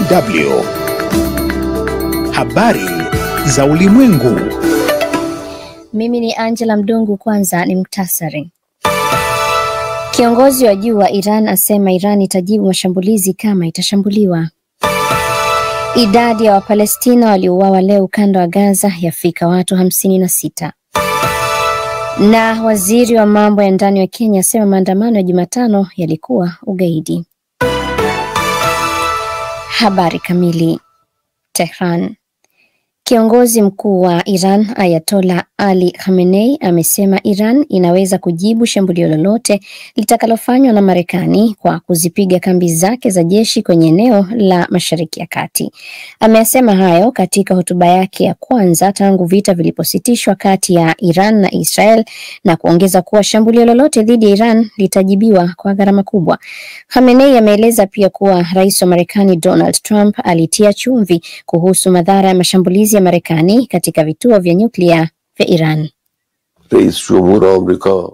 DW. Habari za ulimwengu. Mimi ni Angela Mdungu. Kwanza ni muktasari. Kiongozi wa juu wa Iran asema Iran itajibu mashambulizi kama itashambuliwa. Idadi ya Wapalestina waliouawa leo ukanda wa Gaza yafika watu 56. Na waziri wa mambo ya ndani wa Kenya asema maandamano ya Jumatano yalikuwa ugaidi. Habari kamili. Tehran. Kiongozi mkuu wa Iran Ayatollah Ali Khamenei amesema Iran inaweza kujibu shambulio lolote litakalofanywa na Marekani kwa kuzipiga kambi zake za jeshi kwenye eneo la Mashariki ya Kati. Amesema hayo katika hotuba yake ya kwanza tangu vita vilipositishwa kati ya Iran na Israel na kuongeza kuwa shambulio lolote dhidi ya Iran litajibiwa kwa gharama kubwa. Khamenei ameeleza pia kuwa Rais wa Marekani Donald Trump alitia chumvi kuhusu madhara ya mashambulizi ya Marekani katika vituo vya nyuklia vya Iran.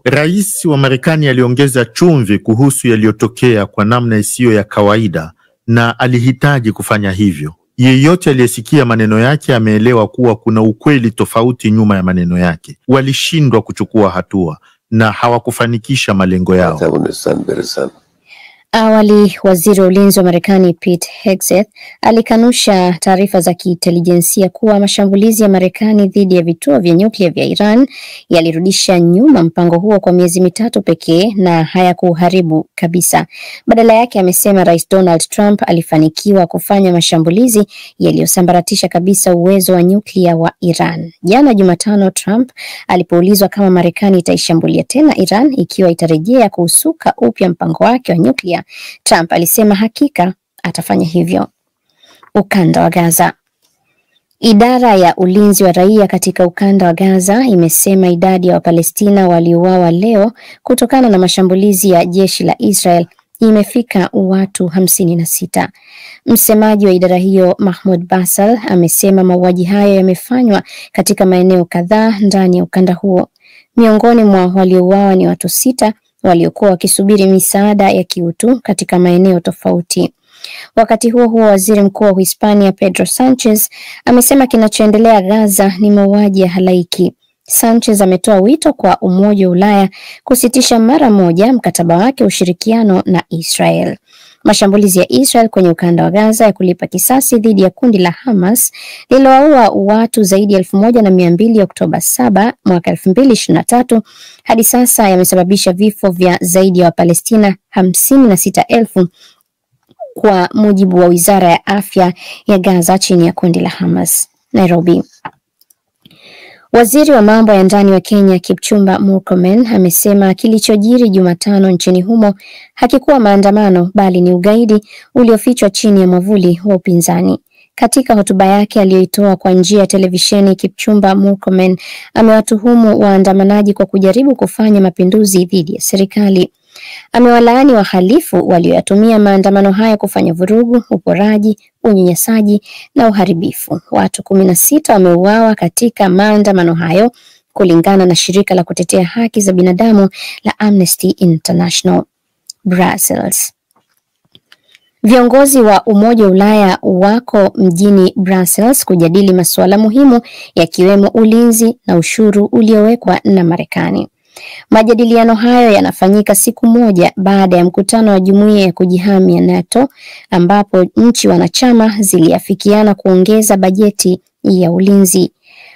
Rais wa Marekani aliongeza chumvi kuhusu yaliyotokea kwa namna isiyo ya kawaida na alihitaji kufanya hivyo. Yeyote aliyesikia maneno yake ameelewa kuwa kuna ukweli tofauti nyuma ya maneno yake. Walishindwa kuchukua hatua na hawakufanikisha malengo yao. Awali, waziri wa ulinzi wa Marekani Pete Hegseth alikanusha taarifa za kiintelijensia kuwa mashambulizi ya Marekani dhidi ya vituo vya nyuklia vya Iran yalirudisha nyuma mpango huo kwa miezi mitatu pekee na hayakuharibu kabisa. Badala yake amesema Rais Donald Trump alifanikiwa kufanya mashambulizi yaliyosambaratisha kabisa uwezo wa nyuklia wa Iran. Jana Jumatano, Trump alipoulizwa kama Marekani itaishambulia tena Iran ikiwa itarejea kuusuka upya mpango wake wa nyuklia, Trump alisema hakika atafanya hivyo. Ukanda wa Gaza. Idara ya ulinzi wa raia katika ukanda wa Gaza imesema idadi ya Wapalestina waliouawa leo kutokana na mashambulizi ya jeshi la Israel imefika watu 56. Msemaji wa idara hiyo Mahmoud Basal amesema mauaji hayo yamefanywa katika maeneo kadhaa ndani ya ukanda huo. Miongoni mwa waliouawa ni watu 6 waliokuwa wakisubiri misaada ya kiutu katika maeneo tofauti. Wakati huo huo, waziri mkuu wa Hispania Pedro Sanchez amesema kinachoendelea Gaza ni mauaji ya halaiki. Sanchez ametoa wito kwa Umoja wa Ulaya kusitisha mara moja mkataba wake wa ushirikiano na Israel. Mashambulizi ya Israel kwenye ukanda wa Gaza ya kulipa kisasi dhidi ya kundi la Hamas lililowaua watu zaidi ya 1200 Oktoba 7 mwaka 2023 hadi sasa yamesababisha vifo vya zaidi ya Wapalestina 56,000 kwa mujibu wa Wizara ya Afya ya Gaza chini ya kundi la Hamas. Nairobi. Waziri wa mambo ya ndani wa Kenya Kipchumba Murkomen amesema kilichojiri Jumatano nchini humo hakikuwa maandamano bali ni ugaidi uliofichwa chini ya mwavuli wa upinzani. Katika hotuba yake aliyoitoa kwa njia ya televisheni, Kipchumba Murkomen amewatuhumu waandamanaji kwa kujaribu kufanya mapinduzi dhidi ya serikali. Amewalaani wahalifu walioyatumia maandamano haya kufanya vurugu, uporaji, unyanyasaji na uharibifu. Watu 16 wameuawa katika maandamano hayo kulingana na shirika la kutetea haki za binadamu la Amnesty International. Brussels. Viongozi wa Umoja wa Ulaya wako mjini Brussels kujadili masuala muhimu yakiwemo ulinzi na ushuru uliowekwa na Marekani. Majadiliano hayo yanafanyika siku moja baada ya mkutano wa Jumuiya ya Kujihami ya NATO ambapo nchi wanachama ziliafikiana kuongeza bajeti ya ulinzi.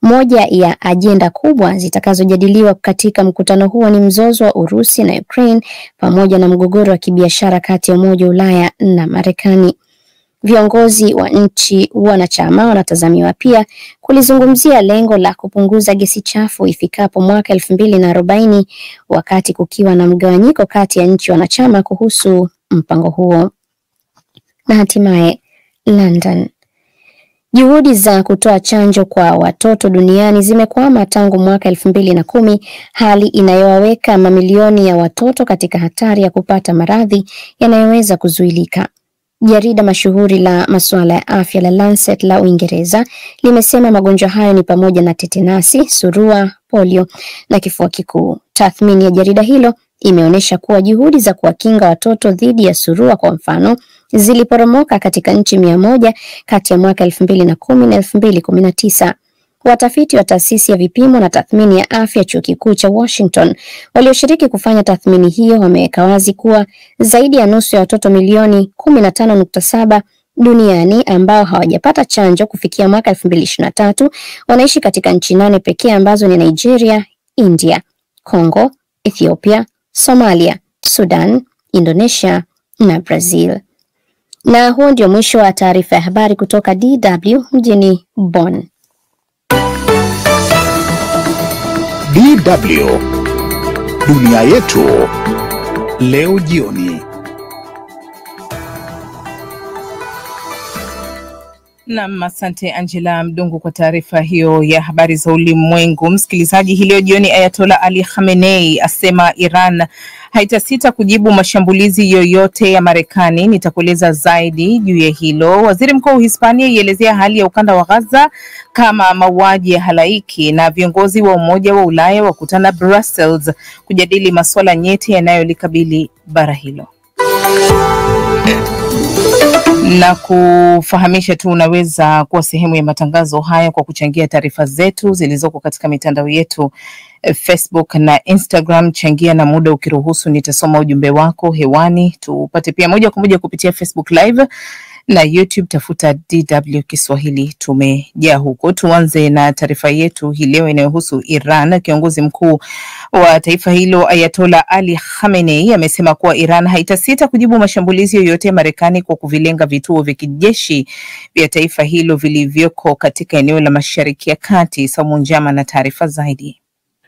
Moja ya ajenda kubwa zitakazojadiliwa katika mkutano huo ni mzozo wa Urusi na Ukraine pamoja na mgogoro wa kibiashara kati ya Umoja wa Ulaya na Marekani. Viongozi wa nchi wanachama wanatazamiwa pia kulizungumzia lengo la kupunguza gesi chafu ifikapo mwaka 2040 wakati kukiwa na mgawanyiko kati ya nchi wanachama kuhusu mpango huo. Na hatimaye London. Juhudi za kutoa chanjo kwa watoto duniani zimekwama tangu mwaka 2010, hali inayowaweka mamilioni ya watoto katika hatari ya kupata maradhi yanayoweza kuzuilika. Jarida mashuhuri la masuala ya afya la Lancet la Uingereza limesema magonjwa hayo ni pamoja na tetenasi, surua, polio na kifua kikuu. Tathmini ya jarida hilo imeonyesha kuwa juhudi za kuwakinga watoto dhidi ya surua kwa mfano ziliporomoka katika nchi 100 kati ya mwaka 2010 na 2019. Watafiti wa taasisi ya vipimo na tathmini ya afya chuo kikuu cha Washington walioshiriki kufanya tathmini hiyo wameweka wazi kuwa zaidi ya nusu ya watoto milioni 15.7 duniani ambao hawajapata chanjo kufikia mwaka 2023 wanaishi katika nchi 8 pekee ambazo ni Nigeria, India, Congo, Ethiopia, Somalia, Sudan, Indonesia na Brazil. Na huo ndio mwisho wa taarifa ya habari kutoka DW mjini Bonn. DW Dunia Yetu leo jioni. Naam, asante Angela Mdungu kwa taarifa hiyo ya habari za ulimwengu. Msikilizaji, hii leo jioni Ayatollah Ali Khamenei asema Iran haitasita kujibu mashambulizi yoyote ya Marekani. Nitakueleza zaidi juu ya hilo. Waziri Mkuu wa Hispania ielezea hali ya ukanda wa Gaza kama mauaji ya halaiki, na viongozi wa Umoja wa Ulaya wakutana Brussels kujadili masuala nyeti yanayolikabili bara hilo. Na kufahamisha tu, unaweza kuwa sehemu ya matangazo haya kwa kuchangia taarifa zetu zilizoko katika mitandao yetu Facebook na Instagram. Changia na muda ukiruhusu nitasoma ujumbe wako hewani. Tupate pia moja kwa moja kupitia Facebook Live na YouTube, tafuta DW Kiswahili, tumejaa huko. Tuanze na taarifa yetu hii leo inayohusu Iran. Kiongozi mkuu wa taifa hilo Ayatollah Ali Khamenei amesema kuwa Iran haitasita kujibu mashambulizi yoyote ya Marekani kwa kuvilenga vituo vya kijeshi vya taifa hilo vilivyoko katika eneo la Mashariki ya Kati. Saumu Njama na taarifa zaidi.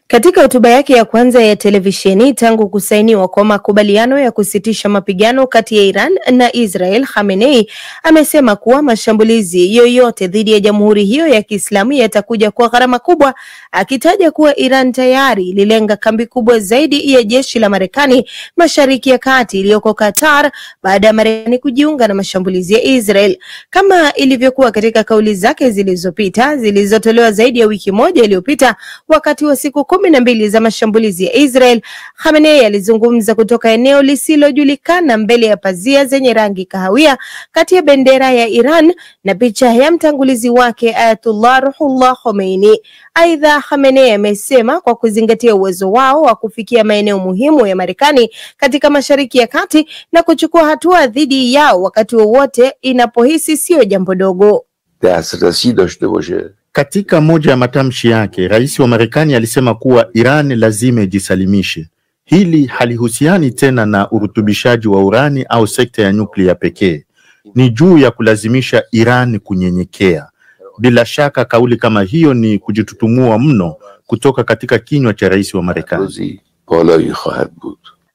Katika hotuba yake ya kwanza ya televisheni tangu kusainiwa kwa makubaliano ya kusitisha mapigano kati ya Iran na Israel, Khamenei amesema kuwa mashambulizi yoyote dhidi ya jamhuri hiyo ya Kiislamu yatakuja kwa gharama kubwa, akitaja kuwa Iran tayari ililenga kambi kubwa zaidi ya jeshi la Marekani Mashariki ya Kati iliyoko Qatar baada ya Marekani kujiunga na mashambulizi ya Israel. Kama ilivyokuwa katika kauli zake zilizopita zilizotolewa zaidi ya wiki moja iliyopita wakati wa siku 12 za mashambulizi ya Israel, Khamenei alizungumza kutoka eneo lisilojulikana mbele ya pazia zenye rangi kahawia kati ya bendera ya Iran na picha ya mtangulizi wake Ayatollah Ruhollah Khomeini. Aidha, Khamenei amesema kwa kuzingatia uwezo wao wa kufikia maeneo muhimu ya Marekani katika Mashariki ya Kati na kuchukua hatua dhidi yao wakati wowote inapohisi sio jambo dogo. Katika moja ya matamshi yake, rais wa Marekani alisema kuwa Iran lazima ijisalimishe. Hili halihusiani tena na urutubishaji wa urani au sekta ya nyuklia pekee. Ni juu ya kulazimisha Iran kunyenyekea. Bila shaka kauli kama hiyo ni kujitutumua mno kutoka katika kinywa cha rais wa Marekani.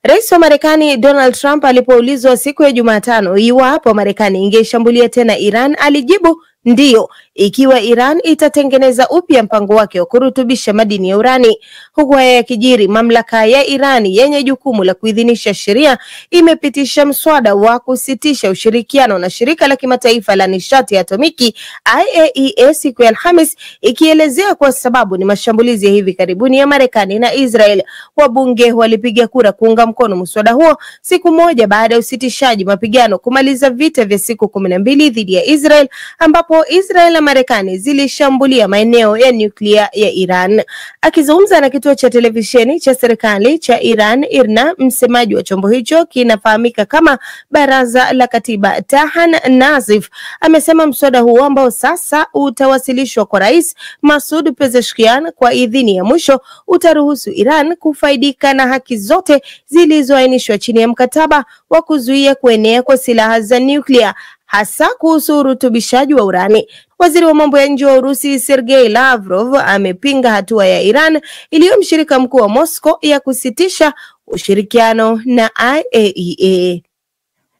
Rais wa Marekani Donald Trump alipoulizwa siku ya Jumatano iwapo Marekani ingeshambulia tena Iran, alijibu ndiyo, ikiwa Iran itatengeneza upya mpango wake wa kurutubisha madini ya urani. Huku haya yakijiri, mamlaka ya Iran yenye jukumu la kuidhinisha sheria imepitisha mswada wa kusitisha ushirikiano na shirika la kimataifa la nishati ya atomiki IAEA siku ya Alhamis, ikielezea kwa sababu ni mashambulizi ya hivi karibuni ya Marekani na Israel. Wabunge walipiga kura kuunga mkono mswada huo siku moja baada ya usitishaji mapigano kumaliza vita vya siku 12 dhidi ya Israel, ambapo Israel na Marekani zilishambulia maeneo ya nyuklia ya Iran. Akizungumza na kituo cha televisheni cha serikali cha Iran IRNA, msemaji wa chombo hicho kinafahamika kama Baraza la Katiba, Tahan Nazif, amesema mswada huo ambao sasa utawasilishwa kwa Rais Masoud Pezeshkian kwa idhini ya mwisho utaruhusu Iran kufaidika na haki zote zilizoainishwa chini ya mkataba wa kuzuia kuenea kwa silaha za nyuklia, hasa kuhusu urutubishaji wa urani. Waziri wa mambo ya nje wa Urusi Sergei Lavrov amepinga hatua ya Iran iliyo mshirika mkuu wa Moscow ya kusitisha ushirikiano na IAEA.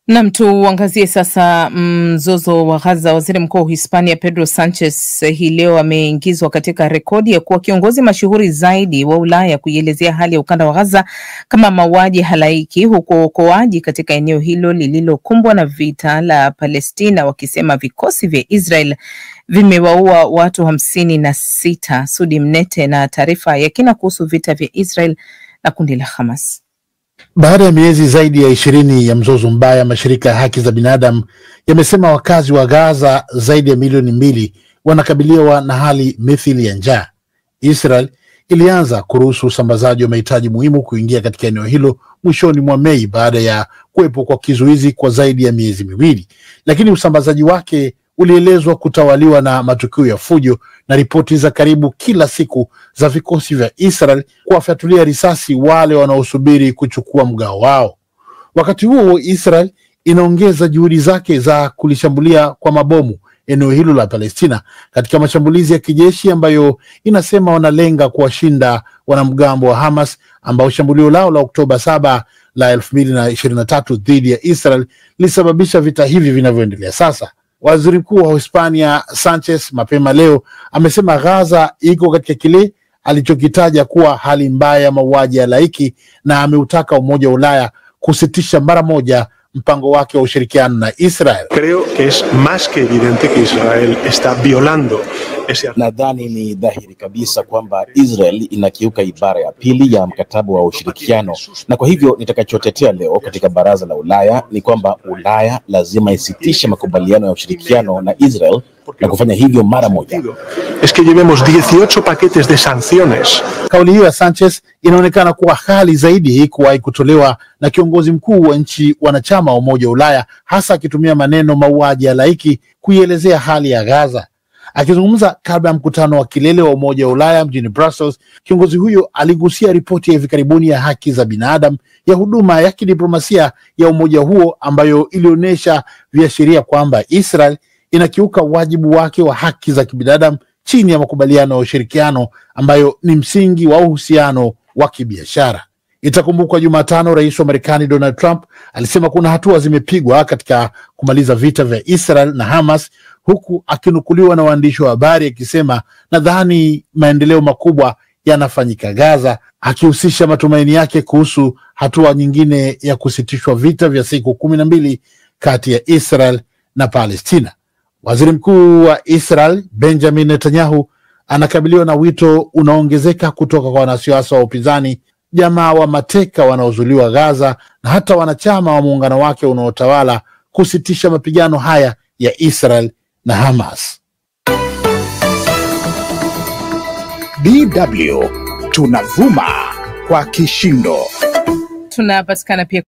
Na tuangazie sasa mzozo wa Gaza. Waziri Mkuu wa Hispania Pedro Sanchez hii leo ameingizwa katika rekodi ya kuwa kiongozi mashuhuri zaidi wa Ulaya kuielezea hali ya ukanda wa Gaza kama mauaji halaiki, huku uokoaji katika eneo hilo lililokumbwa na vita la Palestina wakisema vikosi vya Israel vimewaua watu 56. Sudi Mnete na taarifa ya kina kuhusu vita vya Israel na kundi la Hamas. Baada ya miezi zaidi ya 20 ya mzozo mbaya, mashirika ya haki za binadamu yamesema wakazi wa Gaza zaidi ya milioni 2 wanakabiliwa na hali mithili ya njaa. Israel ilianza kuruhusu usambazaji wa mahitaji muhimu kuingia katika eneo hilo mwishoni mwa Mei baada ya kuwepo kwa kizuizi kwa zaidi ya miezi 2, lakini usambazaji wake ulielezwa kutawaliwa na matukio ya fujo na ripoti za karibu kila siku za vikosi vya Israel kuwafyatulia risasi wale wanaosubiri kuchukua mgao wao. Wakati huo Israel inaongeza juhudi zake za kulishambulia kwa mabomu eneo hilo la Palestina katika mashambulizi ya kijeshi ambayo inasema wanalenga kuwashinda wanamgambo wa Hamas ambao shambulio lao la Oktoba 7 la 2023 dhidi ya Israel lisababisha vita hivi vinavyoendelea sasa. Waziri Mkuu wa Hispania Sanchez mapema leo amesema Gaza iko katika kile alichokitaja kuwa hali mbaya ya mauaji ya halaiki, na ameutaka Umoja wa Ulaya kusitisha mara moja mpango wake wa ushirikiano na Israel. Creo que es más que evidente que Israel está violando ese. Nadhani ni dhahiri kabisa kwamba Israel inakiuka ibara ya 2 ya mkataba wa ushirikiano, na kwa hivyo nitakachotetea leo katika Baraza la Ulaya ni kwamba Ulaya lazima isitishe makubaliano ya ushirikiano na Israel na kufanya hivyo mara moja. Es que llevemos 18 paquetes de sanciones. Kauli hiyo ya Sanchez inaonekana kuwa hali zaidi kuwahi kutolewa na kiongozi mkuu wa nchi wanachama wa Umoja wa Ulaya, hasa akitumia maneno mauaji ya halaiki kuielezea hali ya Gaza. Akizungumza kabla ya mkutano wa kilele wa Umoja wa Ulaya mjini Brussels, kiongozi huyo aligusia ripoti ya hivi karibuni ya haki za binadamu ya huduma ya kidiplomasia ya umoja huo ambayo ilionyesha viashiria kwamba Israel inakiuka wajibu wake wa haki za kibinadamu chini ya makubaliano ya ushirikiano ambayo ni msingi wa uhusiano wa kibiashara. Itakumbukwa Jumatano Rais wa Marekani Donald Trump alisema kuna hatua zimepigwa katika kumaliza vita vya Israel na Hamas, huku akinukuliwa na waandishi wa habari akisema, nadhani maendeleo makubwa yanafanyika Gaza, akihusisha matumaini yake kuhusu hatua nyingine ya kusitishwa vita vya siku 12 kati ya Israel na Palestina. Waziri Mkuu wa Israel Benjamin Netanyahu anakabiliwa na wito unaongezeka kutoka kwa wanasiasa wa upinzani, jamaa wa mateka wanaozuiliwa Gaza na hata wanachama wa muungano wake unaotawala kusitisha mapigano haya ya Israel na Hamas. DW tunavuma kwa kishindo. Tunapatikana pia